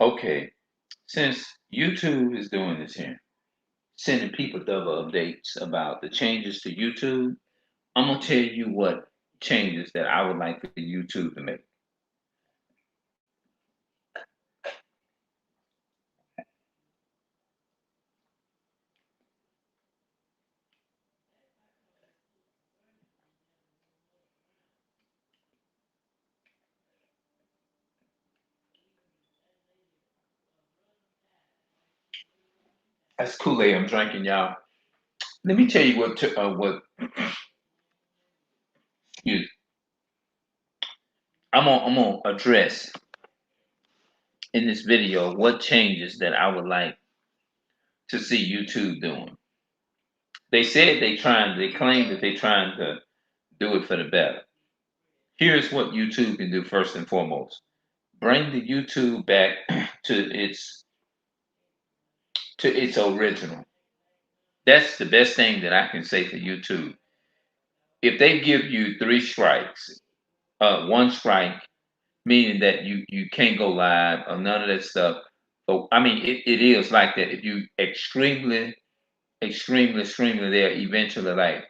Okay, since YouTube is doing this here, sending people double updates about the changes to YouTube, I'm gonna tell you what changes that I would like for YouTube to make. That's Kool-Aid I'm drinking, y'all. Let me tell you what excuse, I'm gonna address in this video what changes that I would like to see YouTube doing. They claim that they're trying to do it for the better. Here's what YouTube can do first and foremost. Bring the YouTube back to its original. That's the best thing that I can say for YouTube. If they give you three strikes, one strike meaning that you can't go live or none of that stuff. But I mean, it is like that. If you extremely there, eventually like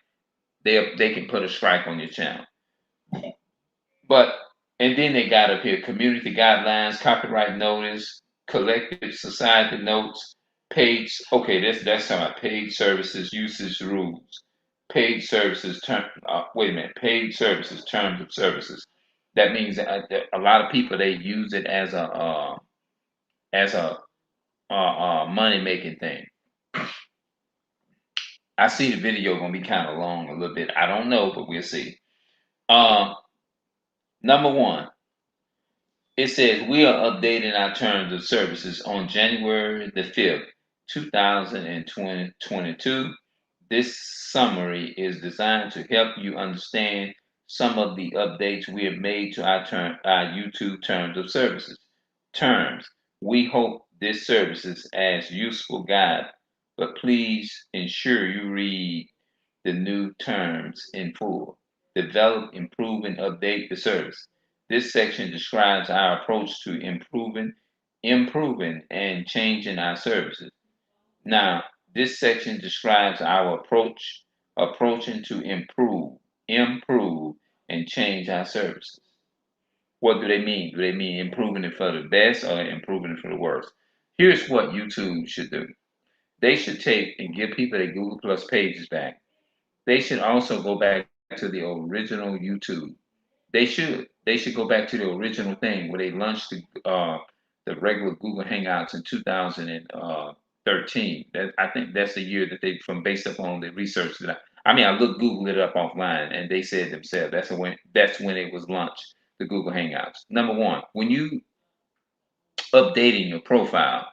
they can put a strike on your channel. But and then they got up here community guidelines, copyright notice, collective society notes, page. Okay, that's talking about paid services usage rules, paid services term. Wait a minute, paid services terms of services. That means that a lot of people they use it as a money making thing. I see the video gonna be kind of long a little bit. I don't know, but we'll see. Um, Number one, it says we are updating our terms of services on January the 5th, 2022. This summary is designed to help you understand some of the updates we have made to our YouTube terms of services. Terms. We hope this services as useful guide, but please ensure you read the new terms in full. Develop, improve, and update the service. This section describes our approach to improving and changing our services. Now, this section describes our approaching to improve, and change our services. What do they mean? Do they mean improving it for the best or improving it for the worst? Here's what YouTube should do. They should take and give people their Google Plus pages back. They should also go back to the original YouTube. They should. They should go back to the original thing where they launched the regular Google Hangouts in 2013. That I think that's the year that they from based upon the research that I mean I looked Google it up offline and they said themselves that's when it was launched, the Google Hangouts. Number one, when you updating your profile,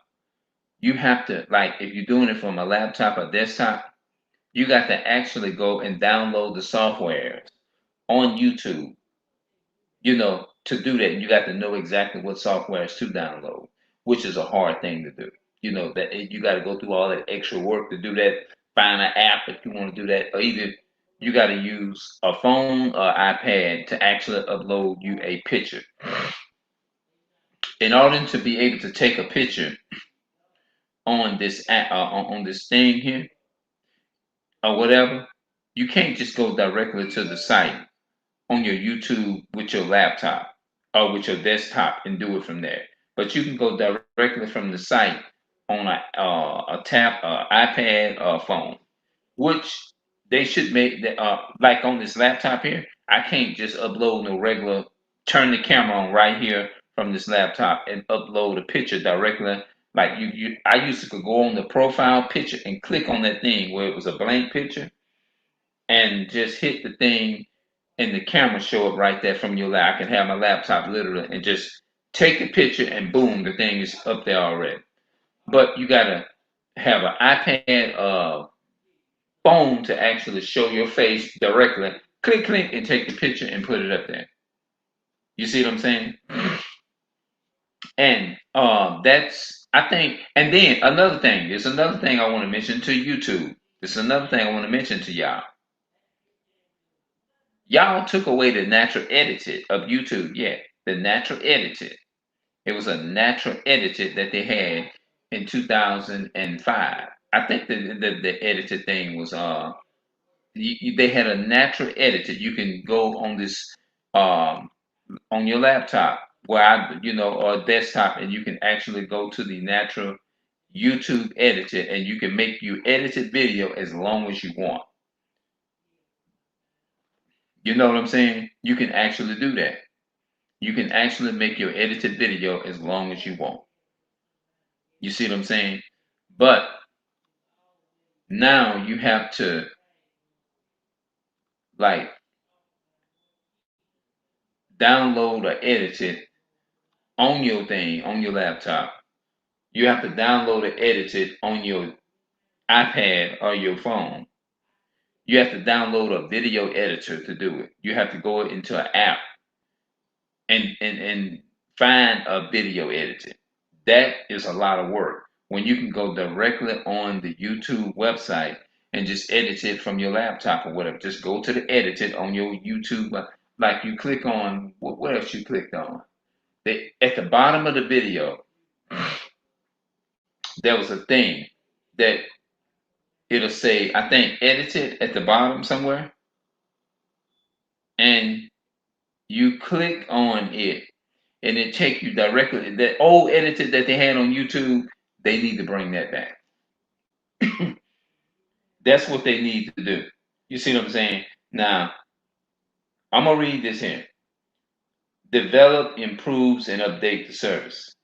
you have to like if you're doing it from a laptop or desktop, you got to actually go and download the software on YouTube, to do that. You got to know exactly what softwares to download, which is a hard thing to do. You got to go through all that extra work to do that. Find an app if you want to do that, or either you got to use a phone or iPad to actually upload you a picture. In order to be able to take a picture on this on this thing here or whatever, you can't just go directly to the site on your YouTube with your laptop or with your desktop and do it from there. But you can go directly from the site on a tab, iPad, or phone, which they should make. Like on this laptop here, I can't just upload no regular. Turn the camera on right here from this laptop and upload a picture directly. Like I used to go on the profile picture and click on that thing where it was a blank picture and just hit the thing and the camera show up right there from your lap. I can have my laptop literally and just take the picture and boom, the thing is up there already. But you gotta have an iPad phone to actually show your face directly. Click, click, and take the picture and put it up there. You see what I'm saying? And that's I think. And then another thing. There's another thing I want to mention to YouTube. There's another thing I want to mention to y'all. Y'all took away the natural edited of YouTube. Yeah, the natural edited. It was a natural edited that they had in 2005. I think the edited thing was they had a natural edited. You can go on this um on your laptop where or desktop, and you can actually go to the natural YouTube edited, and you can make your edited video as long as you want. You know what I'm saying? You can actually do that. You can actually make your edited video as long as you want. You see what I'm saying? But now you have to like download or edit it on your thing, on your laptop. You have to download or edit it on your iPad or your phone. You have to download a video editor to do it. You have to go into an app and find a video editor. That is a lot of work. When you can go directly on the YouTube website and just edit it from your laptop or whatever. Just go to the edit it on your YouTube. Like you click on, what else you clicked on? At the bottom of the video, there was a thing that it'll say, I think, edited at the bottom somewhere. And you click on it and it take you directly. That old edited that they had on YouTube, they need to bring that back. That's what they need to do. You see what I'm saying? Now, I'm going to read this here. Develop, improves, and update the service.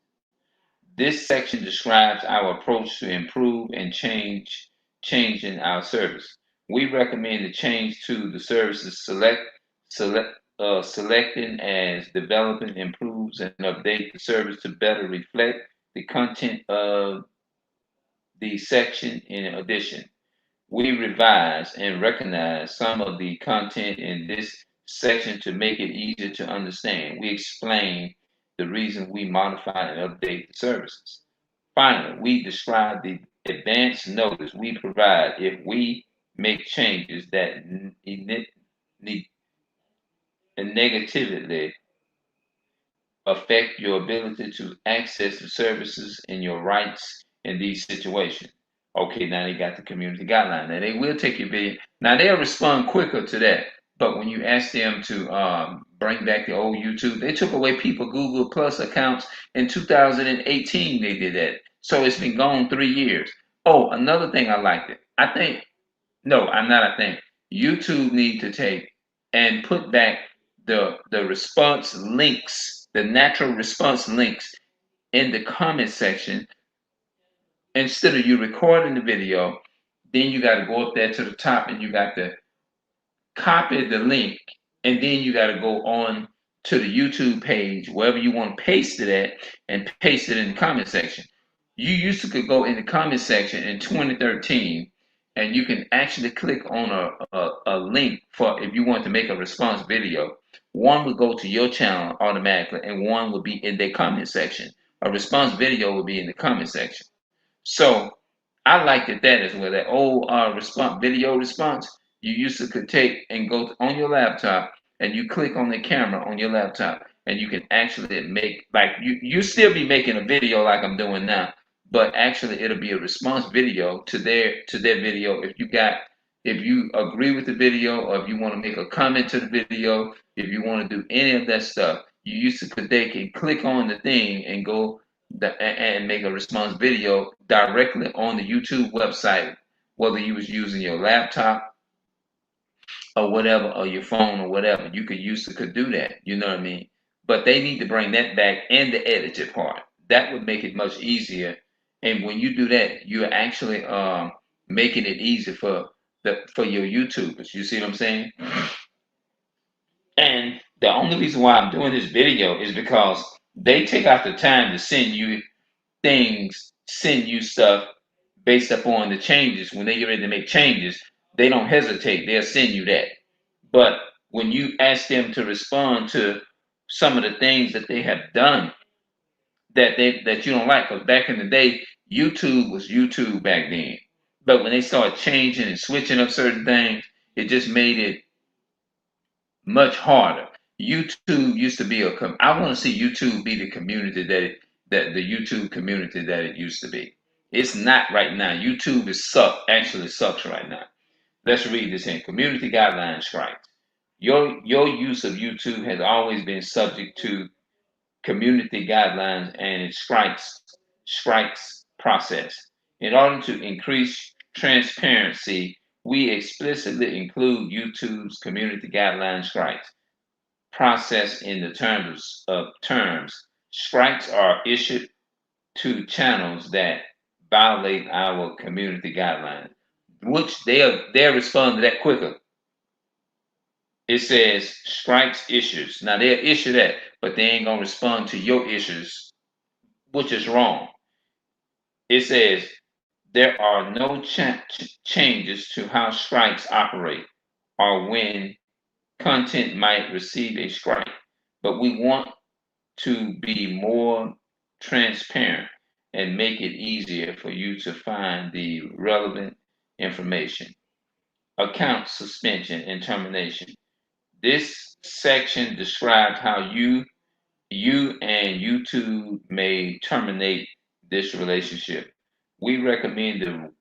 This section describes our approach to improve and changing our service. We recommend the change to the services selecting as developing, improves, and update the service to better reflect the content of the section. In addition, we revise and recognize some of the content in this section to make it easier to understand. We explain the reason we modify and update the services. Finally, we describe the advance notice we provide if we make changes that negatively affect your ability to access the services and your rights in these situations. Okay, now they got the community guideline. Now they will take your video. Now they'll respond quicker to that. But when you ask them to bring back the old YouTube, they took away people Google Plus accounts in 2018. They did that, so it's been gone 3 years. Oh, another thing I liked it. I think no, I'm not. I think YouTube need to take and put back the response links, the natural response links in the comment section. Instead of you recording the video, then you got to go up there to the top and you got to copy the link, and then you got to go on to the YouTube page, wherever you want to paste it at, and paste it in the comment section. You used to could go in the comment section in 2013, and you can actually click on a link for if you want to make a response video. One would go to your channel automatically, and one would be in the comment section. A response video would be in the comment section. So I liked it that as well. That old video response, you used to could take and go on your laptop and you click on the camera on your laptop and you can actually make like you still be making a video like I'm doing now, but actually it'll be a response video to their video. If you agree with the video, or if you want to make a comment to the video, if you want to do any of that stuff, you used to could they can click on the thing and go and make a response video directly on the YouTube website, whether you was using your laptop or whatever, or your phone or whatever. You could do that. You know what I mean? But they need to bring that back and the edited part. That would make it much easier. And when you do that, you're actually making it easy for your YouTubers. You see what I'm saying? And the only reason why I'm doing this video is because they take out the time to send you stuff based upon the changes. When they get ready to make changes, they don't hesitate. They'll send you that. But when you ask them to respond to some of the things that they have done that you don't like, because back in the day, YouTube was YouTube back then. But when they started changing and switching up certain things, it just made it much harder. YouTube used to be I want to see YouTube be the community that the YouTube community that it used to be. It's not right now. YouTube is actually sucks right now. Let's read this in community guidelines strikes. Your use of YouTube has always been subject to community guidelines and it strikes process. In order to increase transparency, we explicitly include YouTube's community guidelines strikes process in the terms. Strikes are issued to channels that violate our community guidelines, which they'll respond to that quicker. It says strikes issues. Now they'll issue that, but they ain't gonna respond to your issues, which is wrong. It says there are no changes to how strikes operate or when content might receive a strike, but we want to be more transparent and make it easier for you to find the relevant information. Account suspension and termination. This section describes how you and YouTube may terminate this relationship. We recommend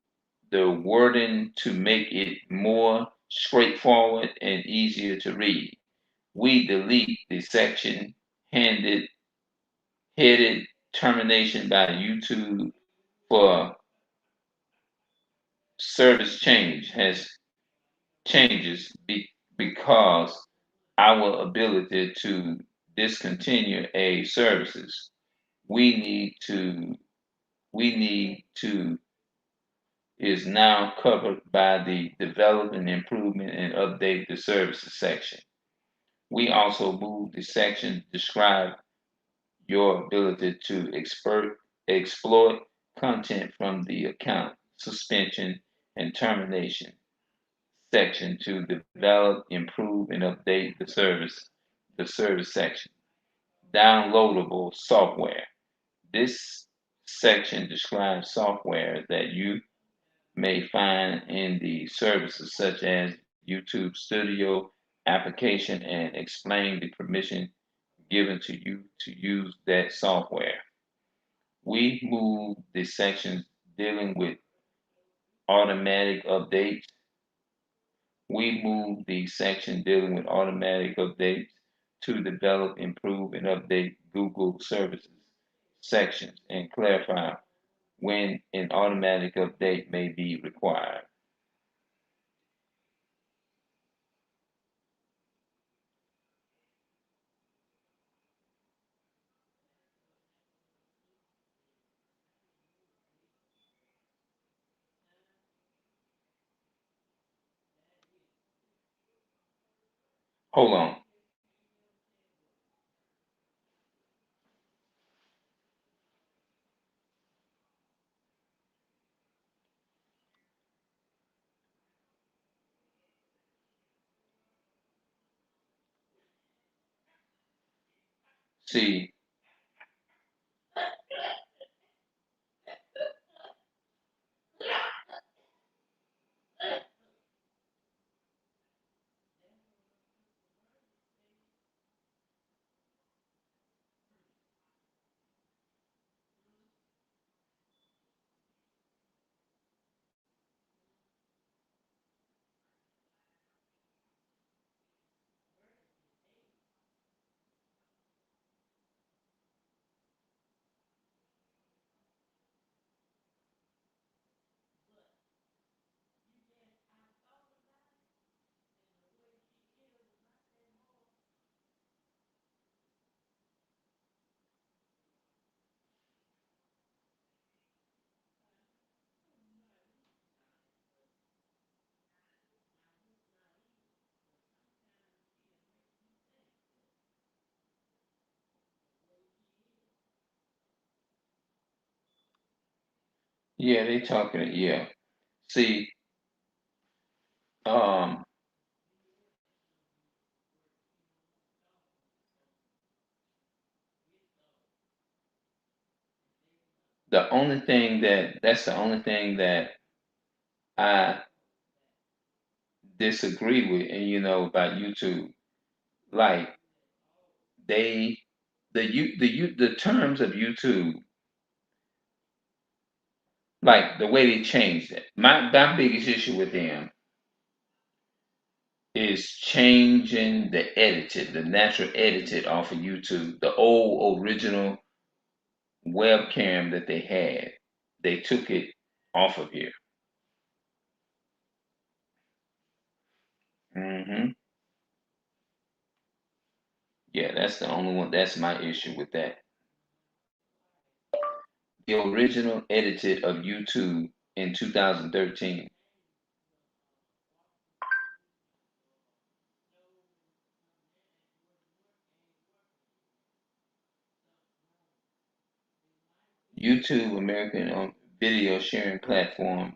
the wording to make it more straightforward and easier to read. We delete the section handed headed termination by YouTube for service changes because our ability to discontinue a services we need to we need to is now covered by the development, improvement, and update the services section. We also move the section describe your ability to exploit content from the account suspension and termination section to develop, improve, and update the service section. Downloadable software. This section describes software that you may find in the services such as YouTube Studio application and explain the permission given to you to use that software. We move the sections dealing with automatic updates. We move the section dealing with automatic updates to develop, improve, and update Google services sections and clarify when an automatic update may be required. Hold on. See, yeah, they talking, yeah. See, um, that's the only thing that I disagree with, and about YouTube. Like, they the terms of YouTube, like the way they changed it. My biggest issue with them is changing the natural edited off of YouTube. The old original webcam that they had, they took it off of here. hmm Yeah, that's the only one. That's my issue with that. The original edited of YouTube in 2013. YouTube, American video sharing platform,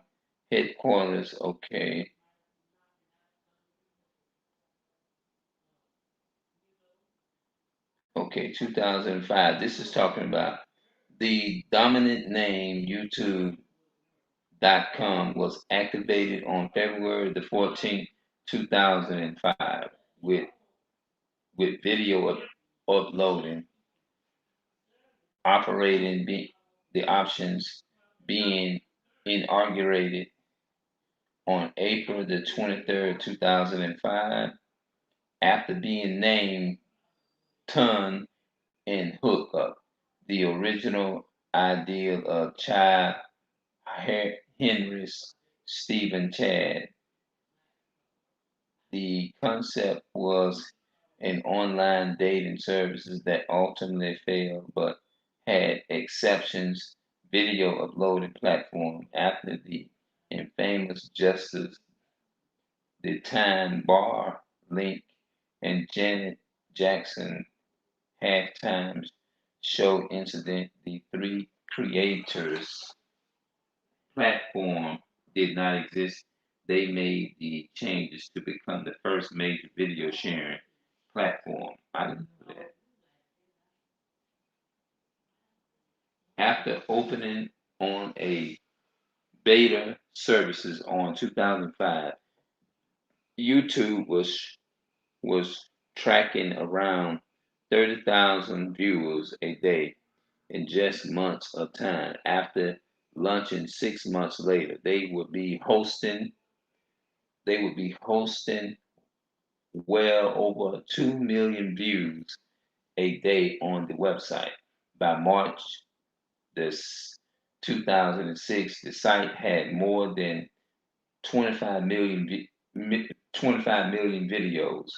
headquarters. Okay, okay, 2005. This is talking about the dominant name YouTube.com was activated on February the 14th, 2005, with video uploading, operating the options being inaugurated on April the 23rd, 2005, after being named Ton and Hookup, the original ideal of Chad Henry's Stephen Chad. The concept was an online dating services that ultimately failed, but had exceptions. Video uploading platform after the infamous Justice the Time Bar Link and Janet Jackson halftime show incident. The three creators platform did not exist. They made the changes to become the first major video sharing platform. I didn't know that. After opening on a beta services on 2005, YouTube was tracking around 30,000 viewers a day in just months of time. After launching 6 months later, they would be hosting well over 2 million views a day on the website. By March this 2006, the site had more than 25 million 25 million videos.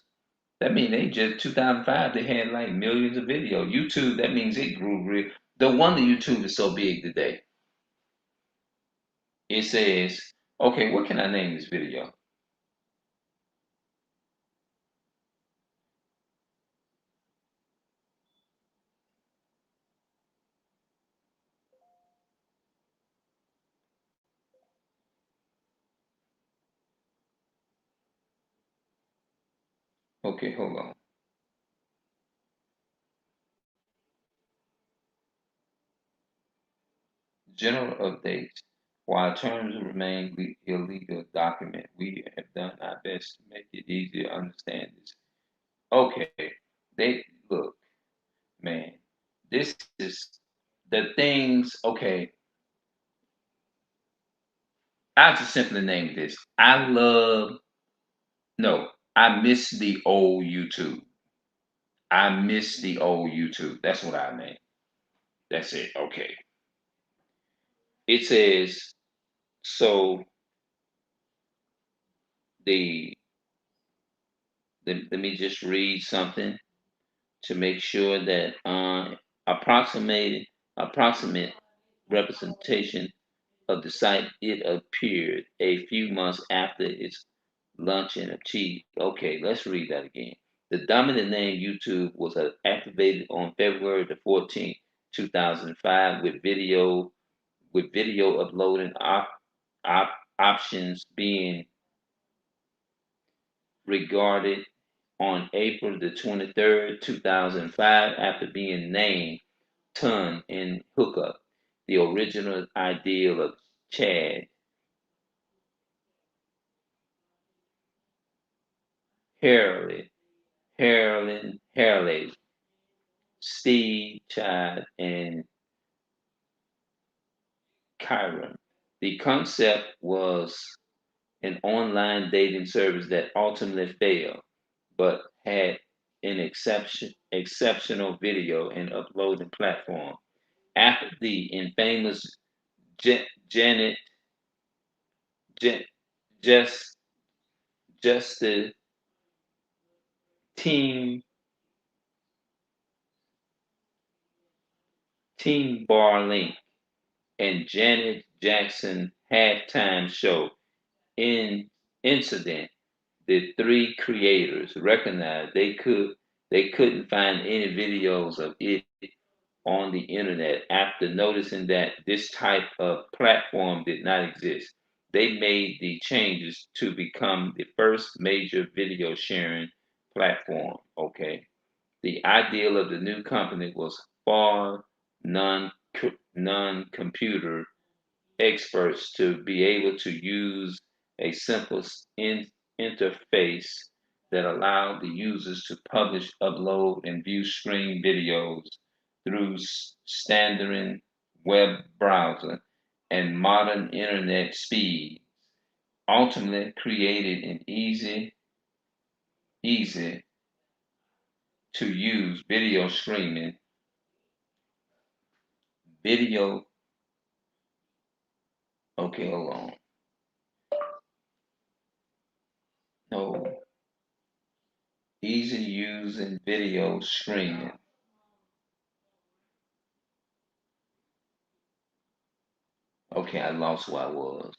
That means they just 2005 they had like millions of videos. YouTube, that means it grew real. No wonder YouTube is so big today. It says, okay, what can I name this video? Okay, hold on. General updates. While terms remain illegal document, we have done our best to make it easier to understand this. Okay, they look, man. This is the things. Okay, I'll just simply name this. No, I miss the old YouTube. I miss the old YouTube. That's what I mean. That's it. Okay. It says so. The, let me just read something to make sure that approximate representation of the site. It appeared a few months after its launch and achieved. Okay, let's read that again. The dominant name YouTube was activated on February the 14th, 2005, with video uploading op, options being regarded on April the 23rd, 2005, after being named Ton in Hookup, the original ideal of Chad Harley, Harley. Steve, Chad, and Kyron. The concept was an online dating service that ultimately failed, but had an exceptional video and uploading platform. After the infamous Janet J- just just the team Team Bar Link and Janet Jackson halftime show in incident, the three creators recognized they couldn't find any videos of it on the internet after noticing that this type of platform did not exist. They made the changes to become the first major video sharing platform. Okay. The ideal of the new company was for non non computer experts to be able to use a simple interface that allowed the users to publish, upload, and view stream videos through standard web browser and modern internet speed, ultimately created an easy to use video streaming, video, okay, hold on, no, easy using video streaming. Okay, I lost where I was.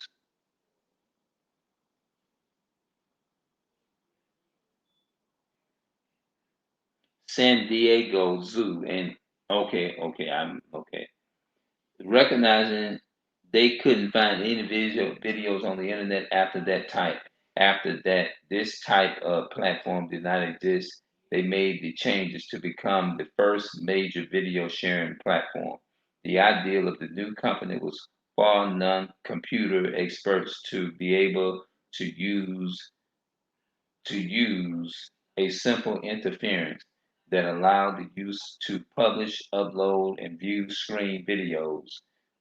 San Diego Zoo, and I'm okay. Recognizing they couldn't find any videos on the internet after that this type of platform did not exist, they made the changes to become the first major video sharing platform. The ideal of the new company was for non-computer experts to be able to use a simple interference that allowed the user to publish, upload, and view screen videos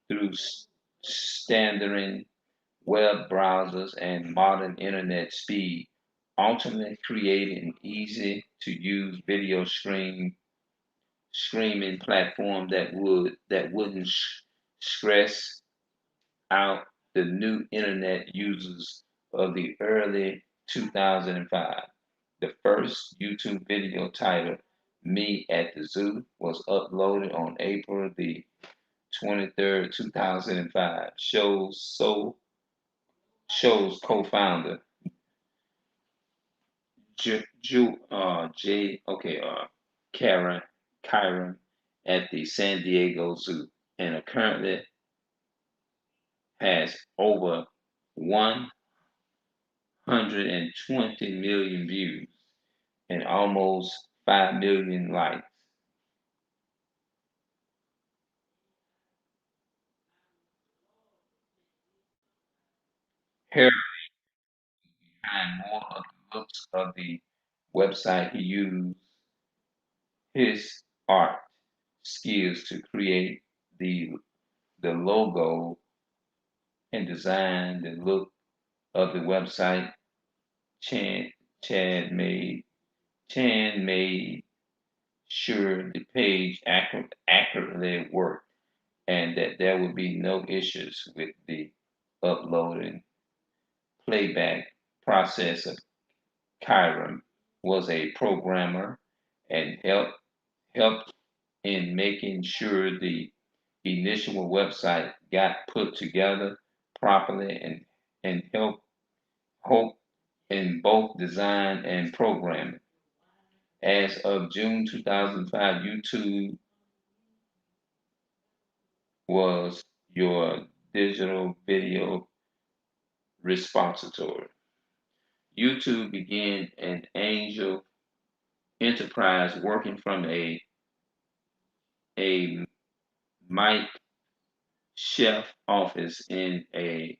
through standard web browsers and modern internet speed, ultimately creating an easy to use video streaming platform that wouldn't stress out the new internet users of the early 2005. The first YouTube video titled Me at the Zoo was uploaded on April the 23rd, 2005. Show's co-founder Karen Kyron at the San Diego Zoo and currently has over 120 million views and almost 5 million likes. Harry behind more of the looks of the website, he used his art skills to create the the logo and design the look of the website. Chan Chad made Chan made sure the page accurately worked and that there would be no issues with the uploading playback process. Of Kyron was a programmer and helped in making sure the initial website got put together properly and help in both design and programming. As of June 2005, YouTube was your digital video repository. YouTube began an angel enterprise working from a Mike Chef office in a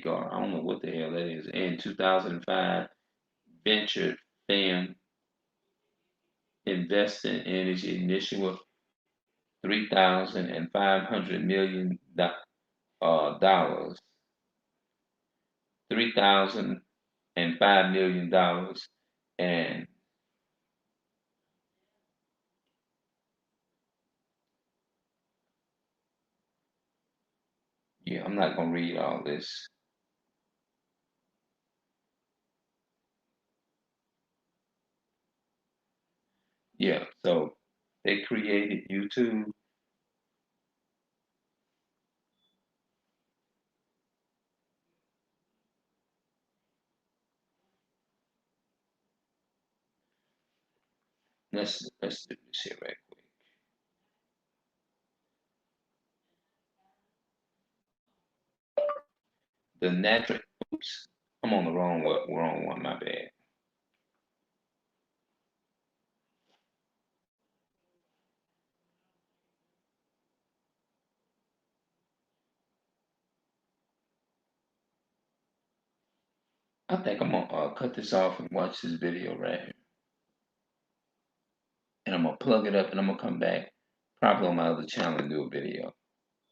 gar. I don't know what the hell that is. In 2005, venture firm investing in its initial $3,500 million dollars, $3,005 million, and yeah, I'm not gonna read all this. Yeah, so they created YouTube. Let's do this here right quick. The natural. Oops, I'm on the wrong one. My bad. I think I'm gonna cut this off and watch this video right here, and I'm gonna plug it up, and I'm gonna come back probably on my other channel and do a video.